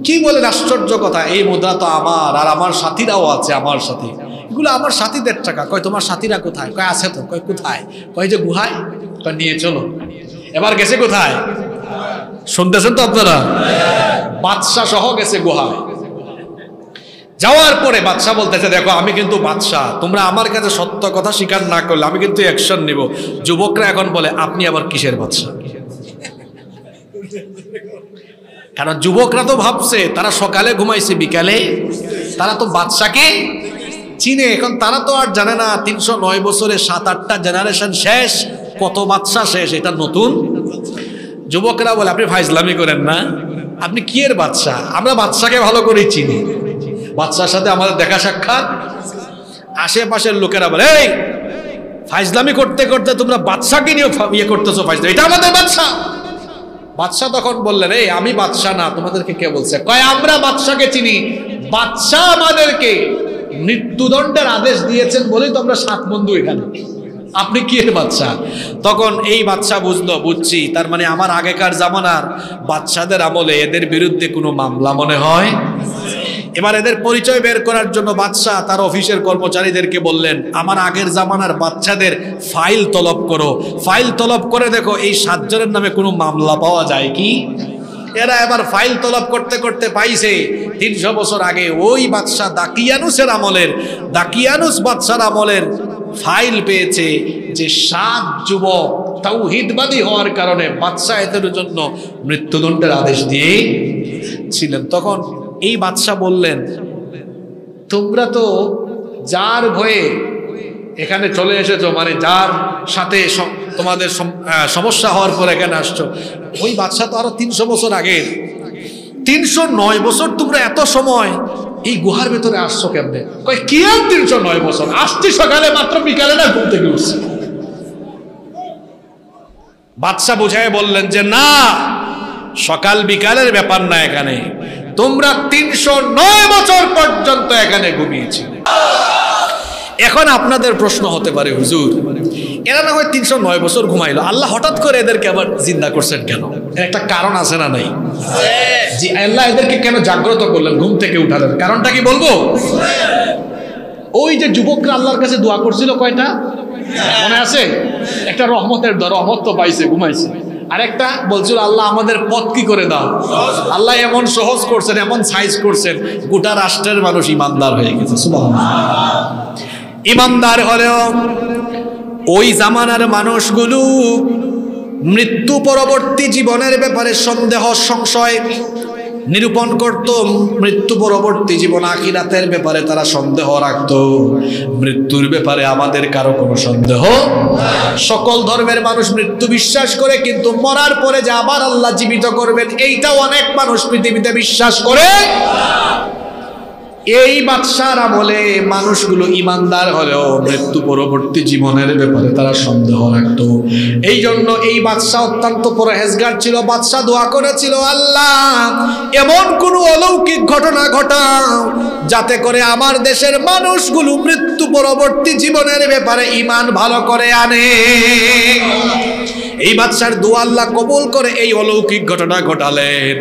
কি বলেন আশ্চর্য কথা, এই মুদ্রা তো আমার, আর আমার সাথীরাও আছে আমার সাথে, এগুলো আমার সাথীদের টাকা। কয় তোমার সাথীরা কোথায়? কয় আছে তো। কয় কোথায়? কয় যে গুহায়। কয় নিয়ে চলো। এবার গেছে কোথায়? শুনতেছেন তো আপনারা? বাদশা সহ গেছে গুহায়। যাওয়ার পরে বাদশা বলতেছে দেখো আমি কিন্তু বাদশা, তোমরা আমার কাছে সত্য কথা স্বীকার না করলে আমি কিন্তু অ্যাকশন নিব। যুবকরা এখন বলে আপনি আবার কিসের বাদশা? কারণ যুবকরা তো ভাবছে তারা সকালে ঘুমাইছে বিকালে, তারা তো বাদশাকে চিনে। এখন তারা তো আর জানে না 309 বছরে 7-8টা জেনারেশন শেষ, কত বাদশা শেষ, এটা নতুন। যুবকরা বলে আপনি ফাইজলামি করেন না, আপনি কি এর বাদশা? আমরা বাদশাকে ভালো করেই চিনি, বাদশার সাথে আমাদের দেখা সাক্ষাৎ। আশেপাশের লোকেরা বলে এই ফাইজলামি করতে করতে তোমরা বাদশাকে নিয়ে ইয়ে করতেছো, ফাইজলামি, এটা আমাদের বাদশা। বাদশা তখন বললেন এই আমি বাদশা না, তোমাদেরকে কে বলছে? কয় আমরা বাদশাকে চিনি, বাদশা আমাদেরকে মৃত্যুদণ্ডের আদেশ দিয়েছেন বলেই তো আমরা 7 বন্ধু এখানে, আপনি কি এর বাদশা? তখন এই বাদশা বুঝলো, বুঝছি, তার মানে আমার আগেকার জামানার বাদশাদের আমলে এদের বিরুদ্ধে কোনো মামলা মনে হয়। এবার এদের পরিচয় বের করার জন্য বাদশা তার অফিসের কর্মচারীদেরকে বললেন আমার আগের জামানার বাচ্চাদের ফাইল তলব করো। ফাইল তলব করে দেখো এই 7 জনের নামে কোনো মামলা পাওয়া যায় কি। এরা এবার ফাইল তলব করতে করতে পাইছে 300 বছর আগে ওই বাদশা দাকিয়ানুসের আমলের, দাকিয়ানুস বাদশার আমলের ফাইল পেয়েছে যে 7 যুবক তাওহীদবাদী হওয়ার কারণে বাদশা এদের জন্য মৃত্যুদণ্ডের আদেশ দিয়েছিলেন। তখন এই বাদশা বললেন তোমরা তো যার ভয়ে এখানে চলে এসেছো, মানে যার সাথে তোমাদের সমস্যা হওয়ার পর এখানে আসছো, ওই বাদশা তো আরো 300 বছর আগে। 309 বছর তোমরা এত সময় এই গুহার ভেতরে আসছো কেমনে? কয় কি আর 309 বছর, আসছি সকালে মাত্র, বিকালে না ঘুম থেকে উঠছি। বাদশা বুঝায় বললেন যে না, সকাল বিকালের ব্যাপার না, এখানে তোমরা 309 বছর পর্যন্ত এখানে ঘুমিয়েছিলে। এখন আপনাদের প্রশ্ন হতে পারে হুজুর এরা না হয় 309 বছর ঘুমাইলো, আল্লাহ হঠাৎ করে এদেরকে আবার জিন্দা করছেন কেন? এর একটা কারণ আছে না নাই? জি, আল্লাহ এদেরকে কেন জাগ্রত করলেন, ঘুম থেকে উঠালেন, কারণটা কি বলবো? ওই যে যুবকরা আল্লাহর কাছে দোয়া করছিল কয়টা মনে আছে? একটা রহমতের রহমত তো পাইছে, ঘুমাইছে। আরেকটা বলছিল আল্লাহ আমাদের পথ কি করে দাও। আল্লাহ এমন সহজ করছেন, এমন সাইজ করছেন, গোটা রাষ্ট্রের মানুষ ইমানদার হয়ে গেছে। সুবহানাল্লাহ। ইমানদার হলেও ওই জামানার মানুষগুলো মৃত্যু পরবর্তী জীবনের ব্যাপারে সন্দেহ সংশয় নিরূপণ করত। মৃত্যু পরবর্তী জীবন আখিরাতের ব্যাপারে তারা সন্দেহ রাখত। মৃত্যুর ব্যাপারে আমাদের কারো কোনো সন্দেহ। সকল ধর্মের মানুষ মৃত্যু বিশ্বাস করে, কিন্তু মরার পরে যে আবার আল্লাহ জীবিত করবেন এইটাও অনেক মানুষ পৃথিবীতে বিশ্বাস করে। এই বাদশার আমলে মানুষগুলো ইমানদার হলেও মৃত্যু পরবর্তী জীবনের ব্যাপারে তারা সন্দেহ রাখত। এই জন্য এই বাদশা অত্যন্ত পরহেজগার ছিল। বাদশা দোয়া করেছিল, আল্লাহ এমন কোন অলৌকিক ঘটনা ঘটাও যাতে করে আমার দেশের মানুষগুলো মৃত্যু পরবর্তী জীবনের ব্যাপারে ঈমান ভালো করে আনে। এই বাদশার দোয়া আল্লাহ কবুল করে এই অলৌকিক ঘটনা ঘটালেন।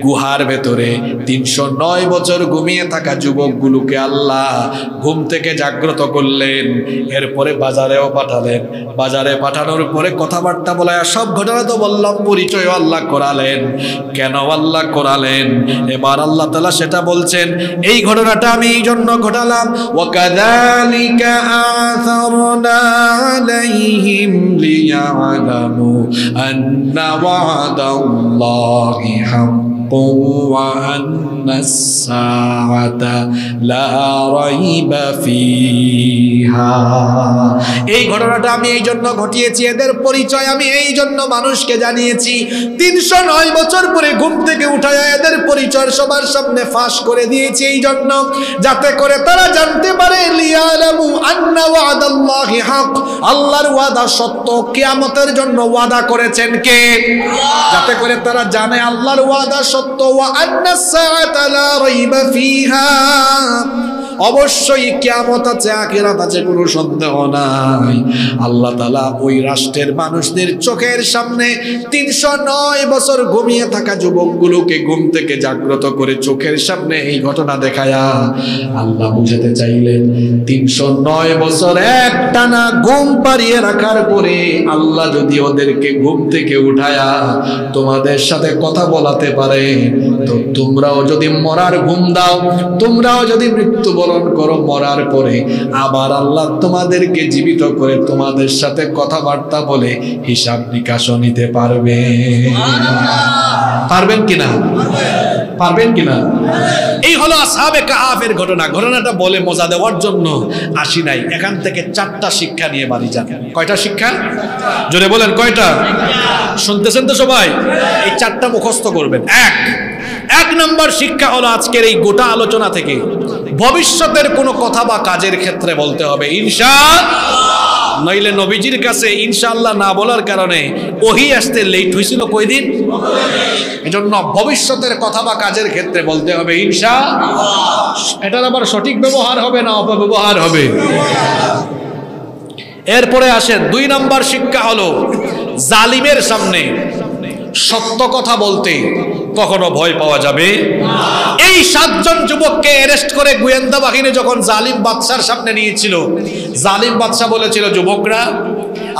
গুহার ভেতরে 309 বছর ঘুমিয়ে থাকা যুবকগুলোকে আল্লাহ ঘুম থেকে জাগ্রত করলেন। এরপরে বাজারেও পাঠালেন। বাজারে পাঠানোর পরে কথাবার্তা বলা, সব ঘটনা তো বললাম, পরিচয় আল্লাহ করালেন। কেন আল্লাহ করালেন এবার আল্লাহ তাআলা সেটা বলছেন। এই ঘটনাটা আমি এই জন্য ঘটালাম, ওয়াকাযালিকা আ'থারনা আলাইহিম লিয়া'লামু আন্না ওয়া'দাল্লাহি হাক্কুন ওয়া আন্নাস-সাআতা লা রাইবা ফিহা। এই ঘটনাটা আমি এই জন্য ঘটিয়েছি, এদের পরিচয় আমি এই জন্য মানুষকে জানিয়েছি। 309 বছর পরে ঘুম থেকে উঠায় এদের পরিচয় সবার সামনে ফাঁস করে দিয়েছি এই জন্য, যাতে করে তারা জানতে পারে লিয়ালামু আন্না ওয়াদাল্লাহি হক, আল্লাহর ওয়াদা সত্য। কিয়ামতের জন্য ওয়াদা করেছেন কে? যাতে করে তারা জানে আল্লাহর ওয়াদা সত্য। ওয়া আন্নাস-সাআতা লা রাইবা ফিহা, অবশ্যই কিয়ামত আছে, আখিরাত আছে, কোনো সন্দেহ নাই। আল্লাহ তাআলা ওই রাষ্ট্রের মানুষদের চোখের সামনে 309 বছর ঘুমিয়ে থাকা যুবকগুলোকে ঘুম থেকে জাগ্রত করে চোখের সামনে এই ঘটনা দেখায়া আল্লাহ বুঝাতে চাইলেন, 309 বছর একটানা ঘুম পাড়িয়ে রাখার পরে আল্লাহ যদি ওদেরকে ঘুম থেকে উঠায়া তোমাদের সাথে কথা বলাতে পারে, তো তোমরাও যদি মরার ঘুম দাও, তোমরাও যদি মৃত্যু বরণ করো, মরার পরে আবার আল্লাহ তোমাদেরকে জীবিত করে তোমাদের সাথে কথাবার্তা বলে হিসাব নিকাশও নিতে পারবে। পারবেন কিনা? পারবেন কিনা? এই হলো আসহাবে কাহাফের ঘটনা। ঘটনাটা বলে মজা দেওয়ার জন্য আসি নাই। এখান থেকে 4টা শিক্ষা নিয়ে বাড়ি যান। কয়টা শিক্ষা? জোরে বলেন কয়টা? শুনতেছেন তো সবাই? এই 4টা মুখস্থ করবেন। এক নম্বর শিক্ষা হলো আজকের এই গোটা আলোচনা থেকে ভবিষ্যতের কোনো কথা বা কাজের ক্ষেত্রে বলতে হবে ইনশাআল্লাহ। নইলে নবীজির কাছে ইনশাআল্লাহ না বলার কারণে ওহী আসতে লেট হয়েছিল কয়দিন। এজন্য ভবিষ্যতের কথা বা কাজের ক্ষেত্রে বলতে হবে ইনশাআল্লাহ। এটার আবার সঠিক ব্যবহার হবে না অপব্যবহার হবে। এরপরে আসেন 2 নম্বর শিক্ষা হলো জালিমের সামনে সত্য কথা বলতে কখনো ভয় পাওয়া যাবে না। এই 7 জন যুবককে অ্যারেস্ট করে গোয়েন্দা বাহিনী যখন জালিম বাদশার সামনে নিয়েছিল, জালিম বাদশা বলেছিল, যুবকরা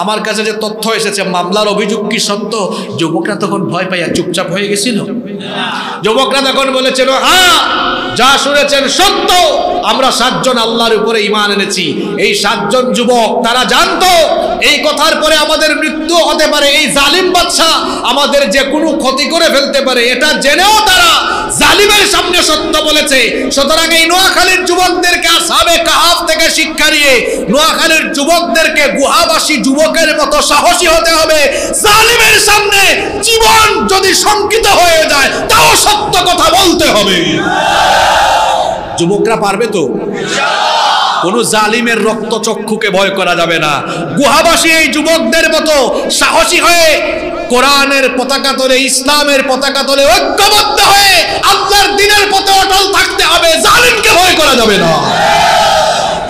আমার কাছে যে তথ্য এসেছে মামলার অভিযোগ কি সত্য? যুবকরা তখন ভয় পাইয়া চুপচাপ হয়ে গেছিল। যুবকরা তখন বলেছিল, হ্যাঁ যা শুনেছেন সত্য, আমরা 7 জন আল্লাহর উপরে ঈমান এনেছি। এই 7 জন যুবক তারা জানতো এই কথার পরে আমাদের মৃত্যু হতে পারে, এই জালিম বাদশা আমাদের যে কোনো ক্ষতি করে ফেলতে পারে, এটা জেনেও তারা জালিমের সামনে সত্য বলেছে। সুতরাং এই নোয়াখালীর যুবকদেরকে আসহাবে কাহাফ থেকে শিক্ষা নিয়ে নোয়াখালীর যুবকদেরকে গুহাবাসী যুবকের মতো সাহসী হতে হবে। জালিমের সামনে জীবন যদি শঙ্কিত হয়ে যায় তাও সত্য কথা বলতে হবে। যুবকরা পারবে তো? কোন জালিমের রক্তচক্ষুকে ভয় করা যাবে না। গুহাবাসী এই যুবকদের মতো সাহসী হয়ে কোরআনের পতাকা তোলে, ইসলামের পতাকা তোলে ঐক্যবদ্ধ হয়ে আল্লাহর দ্বীনের পথে অটল থাকতে হবে। জালিমকে ভয় করা যাবে না।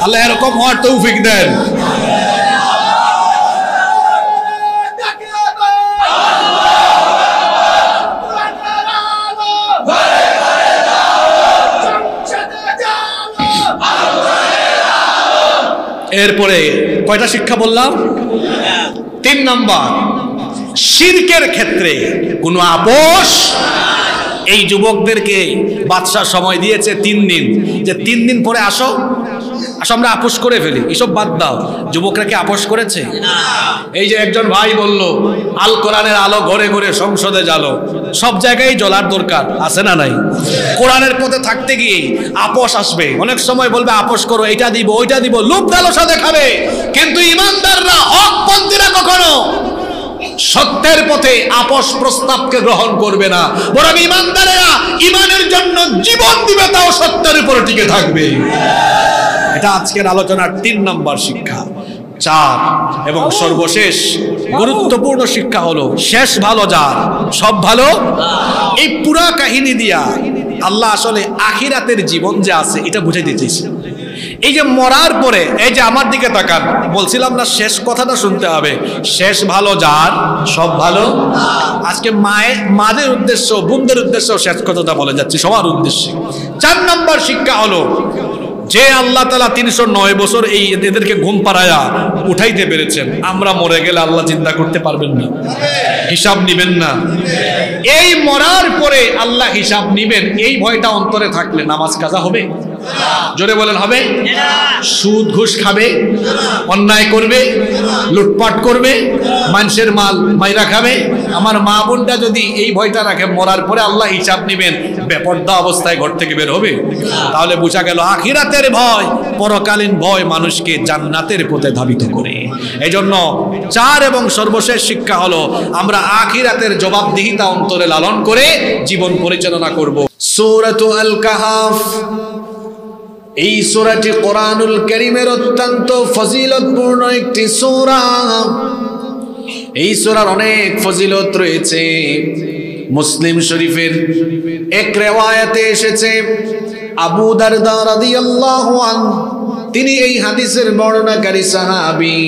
আল্লাহ এরকম হওয়ার তৌফিক দেন। এরপরে কয়টা শিক্ষা বললাম? 3 নম্বর, শিরকের ক্ষেত্রে কোনো আপোষ। এই যুবকদেরকে বাদশা সময় দিয়েছে 3 দিন, যে 3 দিন পরে আসো, আমরা আপোষ করে ফেলি, এসব বাদ দাও। যুবকরা কি আপোষ করেছে? এই যে একজন ভাই বলল আল কোরআনের আলো ঘরে ঘরে সংসদে জ্বালো, সব জায়গায় জ্বলার দরকার আছে না নাই? কোরআনের পথে থাকতে গিয়ে আপোষ আসবে, অনেক সময় বলবে আপোষ করো, এটা দিব ওইটা দিব, লোভ লালসা দেখাবে। কিন্তু ইমানদাররা, হকপন্থীরা কখনো সত্যের পথে আপোষ প্রস্তাবকে গ্রহণ করবে না, বরং ইমানদারেরা ইমানের জন্য জীবন দিবে, তাও সত্যের উপরে টিকে থাকবে। এটা আজকের আলোচনার 3 নম্বর শিক্ষা। 4 এবং সর্বশেষ গুরুত্বপূর্ণ শিক্ষা হলো শেষ ভালো যার, সব ভালো। এই পুরা কাহিনী দিয়া আল্লাহ আসলে আখিরাতের জীবন যে আছে এটা বুঝাই দিতেছে। এই যে মরার পরে, এই যে আমার দিকে তাকান, বলছিলাম না শেষ কথাটা শুনতে হবে, শেষ ভালো যার, সব ভালো। আজকে মাদের উদ্দেশ্য, বোনদের উদ্দেশ্য শেষ কথাটা বলে যাচ্ছি, সবার উদ্দেশ্যে। 4 নম্বর শিক্ষা হলো যে আল্লাহ তাআলা 309 বছর এই এদেরকে ঘুম পাড়ায়া উঠাইতে পেরেছেন, আমরা মরে গেলে আল্লাহ চিন্তা করতে পারবেন না? হিসাব নিবেন না? এই মরার পরে আল্লাহ হিসাব নিবেন, এই ভয়টা অন্তরে থাকলে নামাজ কাজা হবে? জোরে বলেন হবে? সুদ ঘুষ খাবে, অন্যায় করবে, লুটপাট করবে, মানুষের মাল মাইরা খাবে। আমার মা বোনটা যদি এই ভয়টা রাখে মরার পরে আল্লাহ হিসাব নিবেন, বেপরদা অবস্থায় ঘর থেকে বের হবে, তাহলে বোঝা গেল আখিরাতের ভয়, পরকালীন ভয় মানুষকে জান্নাতের পথে ধাবিত করে। এজন্য 4 এবং সর্বশেষ শিক্ষা হলো আমরা আখিরাতের জবাবদিহিতা অন্তরে লালন করে জীবন পরিচালনা করব। সূরাতু আল কাহফ, এই সূরাটি কোরআনুল কারীমের অত্যন্ত ফজিলতপূর্ণ একটি সূরা। এই সূরার অনেক ফজিলত রয়েছে। মুসলিম শরীফের এক রিওয়ায়াতে এসেছে, আবু দারদা রাদিয়াল্লাহু আনহু, তিনি এই হাদিসের বর্ণনাকারী সাহাবী,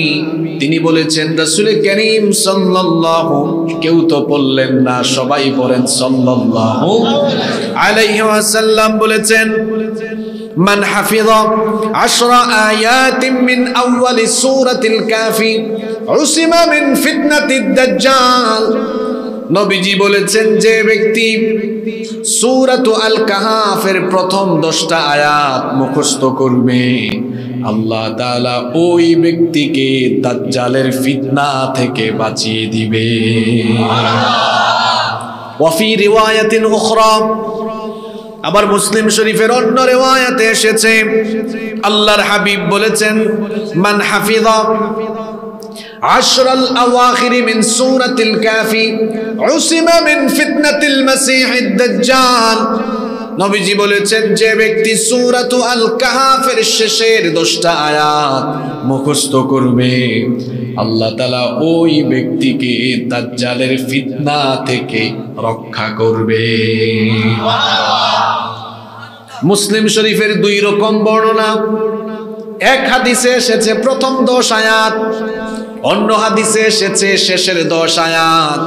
তিনি বলেছেন রাসূল করিম সাল্লাল্লাহু, কেউ তো বললেন না, সবাই পড়েন সাল্লাল্লাহু আলাইহি ওয়াসাল্লাম বলেছেন, মান হাফিযা 10 আয়াতিন মিন আউয়ালি সূরাতিল কাফি উসিমা মিন ফিতনাতিদ দাজ্জাল। নবীজি বলেছেন যে ব্যক্তি সূরাতু আল কাহফের প্রথম 10টা আয়াত মুখস্থ করবে, আল্লাহ তাআলা ওই ব্যক্তিকে দাজ্জালের ফিতনা থেকে বাঁচিয়ে দিবে। ওয়া ফি রিওয়ায়াতিন উখরা, আবার মুসলিম শরীফের অন্য রিওয়ায়াতে এসেছে, আল্লাহর হাবিব বলেছেন, মান হাফিযা 10 আল-আওয়াখির মিন সূরাতিল কাফি উসিমা মিন ফিতনাতিল মাসিহিদ দাজ্জাল। নবীজি বলেছেন যে ব্যক্তি সূরাতু আল কাহফের শেষের 10টা আয়াত মুখস্থ করবে, আল্লাহ তাআলা ওই ব্যক্তিকে দাজ্জালের ফিতনা থেকে রক্ষা করবে। মুসলিম শরীফের 2 রকম বর্ণনা, এক হাদিসে এসেছে প্রথম 10 আয়াত, অন্য হাদিসে এসেছে শেষের 10 আয়াত।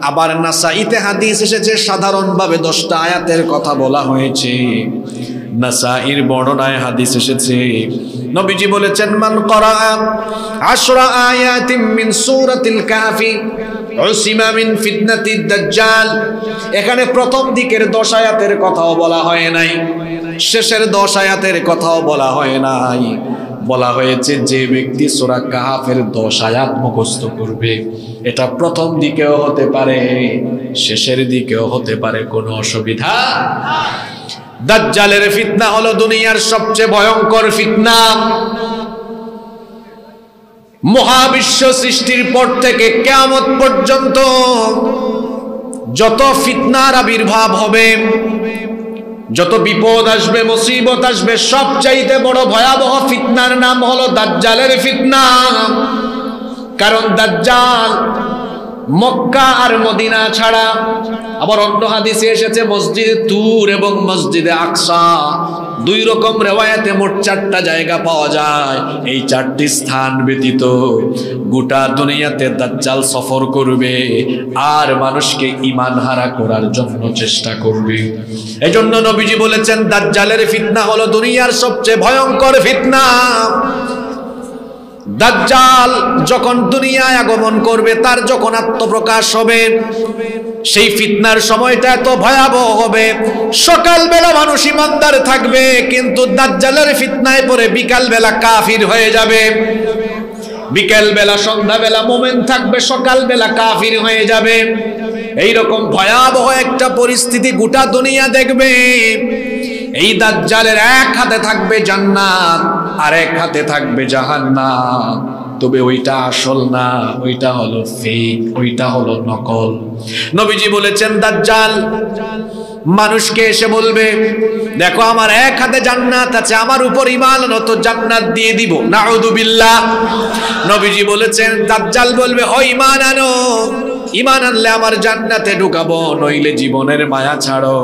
আবার নাসাঈতে হাদিস এসেছে সাধারণভাবে 10টা আয়াতের কথা বলা হয়েছে। নাসাঈর বর্ণনায় হাদিস এসেছে, নবীজি বলেছেন, মান ক্বারা 10 আয়াতিন মিন সূরাতিল কাফি উসিমা মিন ফিতনাতিদ দাজ্জাল। এখানে প্রথম দিকের 10 আয়াতের কথাও বলা হয় নাই, শেষের 10 আয়াতের কথাও বলা হয় নাই। বলা হয়েছে যে ব্যক্তি সূরা কাহফের 10 আয়াত মুখস্থ করবে, এটা প্রথম দিকেও হতে পারে, শেষের দিকেও হতে পারে, কোনো অসুবিধা। দাজ্জালের ফিতনা হলো দুনিয়ার সবচেয়ে ভয়ঙ্কর ফিতনা। মহাবিশ্ব সৃষ্টির পর থেকে কিয়ামত পর্যন্ত যত ফিতনার আবির্ভাব হবে, যত বিপদ আসবে, মুসিবত আসবে, সবচাইতে বড় ভয়াবহ ফিতনার নাম হলো দাজ্জালের ফিতনা। কারণ দাজ্জাল মক্কা আর মদিনা ছাড়া, আবার অন্য হাদিসে এসেছে মসজিদে তুর এবং মসজিদে আকসা, 2 রকম রিওয়ায়াতে মোট 4টা জায়গা পাওয়া যায়। এই 4টি স্থান ব্যতীত গোটা দুনিয়াতে দাজ্জাল সফর করবে আর মানুষকে ঈমান হারা করার জন্য চেষ্টা করবে। এজন্য নবীজি বলেছেন দাজ্জালের ফিতনা হলো দুনিয়ার সবচেয়ে ভয়ঙ্কর ফিতনা। দাজ্জাল যখন দুনিয়ায় আগমন করবে, তার যখন আত্মপ্রকাশ হবে, সেই ফিতনার সময়টা এত ভয়াবহ হবে। সকালবেলা মানুষ ইমানদার থাকবে, কিন্তু দাজ্জালের ফিতনায় পড়ে বিকালবেলা কাফির হয়ে যাবে। বিকালবেলা সন্ধ্যাবেলা মুমিন থাকবে, সকালবেলা কাফির হয়ে যাবে। এইরকম ভয়াবহ একটা পরিস্থিতি গোটা দুনিয়া দেখবে। এই দাজ্জালের এক হাতে থাকবে জান্নাত, আর এক হাতে থাকবে জাহান্নাম। তবে ওইটা আসল না, ওইটা হলো ফেক, ওইটা হলো নকল। নবীজি বলেছেন দাজ্জাল মানুষকে এসে বলবে, দেখো আমার এক হাতে জান্নাত আছে, আমার উপর ঈমান আনো তো জান্নাত দিয়ে দিব। নাউযুবিল্লাহ। নবীজি বলেছেন দাজ্জাল বলবে, ও ঈমান আনো, ঈমান আনলে আমার জান্নাতে ঢুকাবো, নইলে জীবনের মায়া ছাড়ো,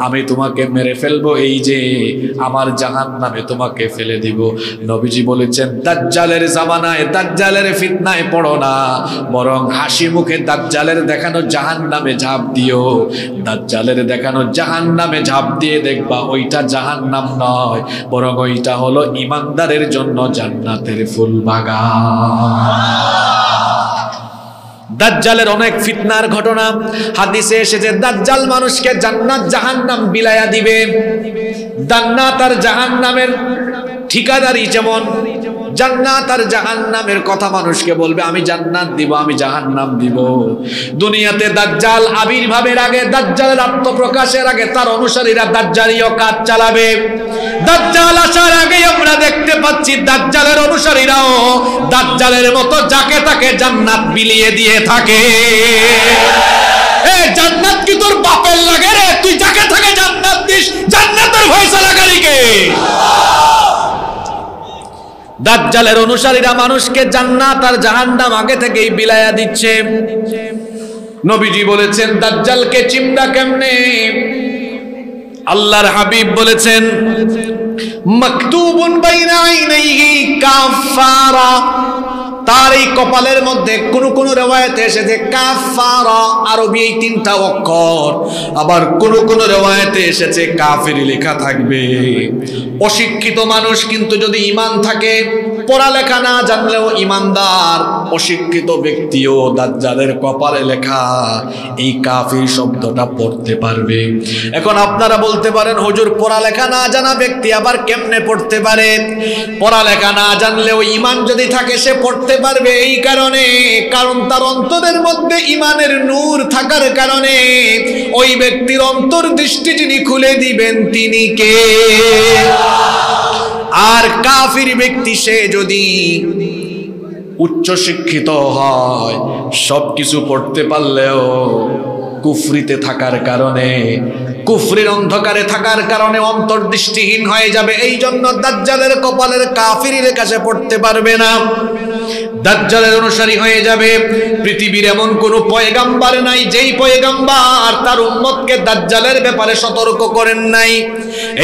আমি তোমাকে মেরে ফেলবো, এই যে আমার জাহান্নামে তোমাকে ফেলে দিব। নবীজি বলেছেন দাজ্জালের জামানায়, দাজ্জালের ফিতনায় পড়ো না, বরং হাসি মুখে দাজ্জালের দেখানো জাহান্নামে ঝাঁপ দিও। দাজ্জালের দেখানো জাহান্নামে ঝাঁপ দিয়ে দেখবা ওইটা জাহান্নাম নয়, বরং ওইটা হলো ঈমানদারের জন্য জান্নাতের ফুল বাগান। দাজ্জালের অনেক ফিতনার ঘটনা হাদিসে এসেছে। দাজ্জাল মানুষকে জান্নাত জাহান্নাম বিলায়া দিবে। জান্নাত আর জাহান্নামের ঠিকাদারি যেমন, জান্নাত আর জাহান্নামের কথা মানুষকে বলবে, আমি জান্নাত দিব, আমি জাহান্নাম দিব। দুনিয়াতে দাজ্জাল আবির্ভাবের আগে, দাজ্জালের আত্মপ্রকাশের আগে তার অনুসারীরা দাজ্জালীয় কাজ চালাবে। দাজ্জাল আসার আগে আমরা দেখতে পাচ্ছি দাজ্জালের অনুসারীরাও দাজ্জালের মতো যাকে তাকে জান্নাত বিলিয়ে দিয়ে থাকে। এই জান্নাত কি তোর বাপের লাগে রে? তুই যাকে তাকে জান্নাত দিস, জান্নাতের ফয়সালাকারী কে? দাজ্জালের অনুসারীরা মানুষকে জান্নাত আর জাহান্নাম আগে থেকেই বিলায়া দিচ্ছে। নবীজি বলেছেন দাজ্জালকে চিন্তা কেমনে? আল্লাহর হাবিব বলেছেন মাকতুবুন বাইনা আইনাইহি কাফারা, তার এই কপালের মধ্যে কোন কোন রিওয়ায়াতে এসেছে কাফারা, আরবি এই তিনটা অক্ষর, আবার কোন কোন রিওয়ায়াতে এসেছে কাফির লেখা থাকবে। অশিক্ষিত মানুষ কিন্তু যদি ঈমান থাকে, পড়ালেখা না জানলেও ঈমানদার, অশিক্ষিত ব্যক্তিও দাজ্জালের কপালে লেখা এই কাফির শব্দটা পড়তে পারবে। এখন আপনারা বলতে পারেন হুজুর পড়ালেখা না জানা ব্যক্তি আবার কেমনে পড়তে পারে? পড়ালেখা না জানলেও ঈমান যদি থাকে সে পড়তে পারবে। এই কারণে, কারণ তার অন্তরের মধ্যে ঈমানের নূর থাকার কারণে ওই ব্যক্তির অন্তর্দৃষ্টি যিনি খুলে দিবেন তিনি কে? আর কাফির ব্যক্তি সে যদি উচ্চ শিক্ষিত হয়, সবকিছু পড়তে পারলেও কুফরিতে থাকার কারণে, কুফরির অন্ধকারে থাকার কারণে অন্তর্দৃষ্টিহীন হয়ে যাবে। এই জন্য দাজ্জালের কপালের কাফিরের কাছে পড়তে পারবে না, দাজ্জালের অনুসারী হয়ে যাবে। পৃথিবীর এমন কোন পয়গাম্বার নাই যেই পয়গাম্বার তার উম্মতকে দাজ্জালের ব্যাপারে সতর্ক করেন নাই।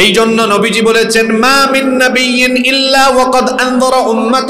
এই জন্য নবীজি বলেছেন মা মিন নাবিয়্যিন ইল্লা ওয়াকাদ আনযারা উম্মাতা